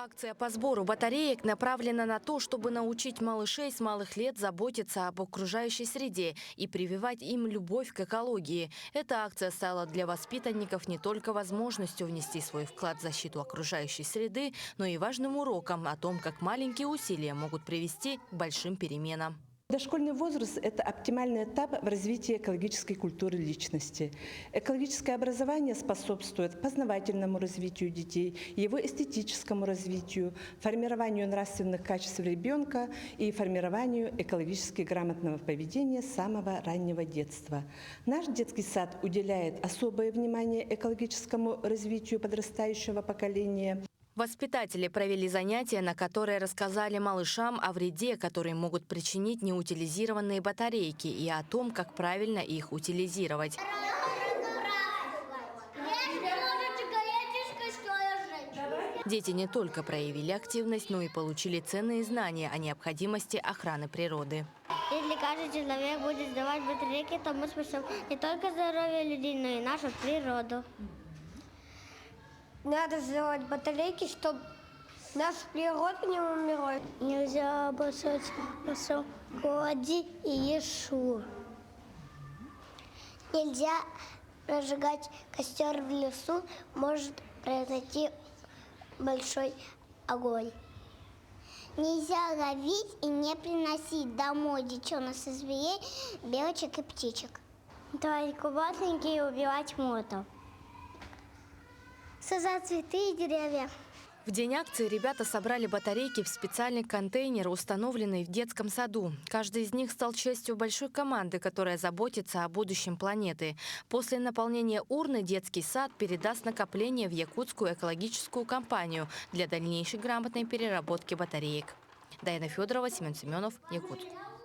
Акция по сбору батареек направлена на то, чтобы научить малышей с малых лет заботиться об окружающей среде и прививать им любовь к экологии. Эта акция стала для воспитанников не только возможностью внести свой вклад в защиту окружающей среды, но и важным уроком о том, как маленькие усилия могут привести к большим переменам. Дошкольный возраст – это оптимальный этап в развитии экологической культуры личности. Экологическое образование способствует познавательному развитию детей, его эстетическому развитию, формированию нравственных качеств ребенка и формированию экологически грамотного поведения с самого раннего детства. Наш детский сад уделяет особое внимание экологическому развитию подрастающего поколения. Воспитатели провели занятия, на которые рассказали малышам о вреде, который могут причинить неутилизированные батарейки, и о том, как правильно их утилизировать. Дети не только проявили активность, но и получили ценные знания о необходимости охраны природы. Если каждый человек будет сдавать батарейки, то мы спасем не только здоровье людей, но и нашу природу. Надо сделать батарейки, чтобы наша природа не умерла. Нельзя бросать води и ешу. Нельзя разжигать костер в лесу, может произойти большой огонь. Нельзя ловить и не приносить домой детенышей со зверей, белочек и птичек. Давать кубатники и убивать мотов. Сажать цветы и деревья. В день акции ребята собрали батарейки в специальный контейнер, установленный в детском саду. Каждый из них стал частью большой команды, которая заботится о будущем планеты. После наполнения урны детский сад передаст накопление в Якутскую экологическую компанию для дальнейшей грамотной переработки батареек. Дайна Федорова, Семен Семенов, Якутск.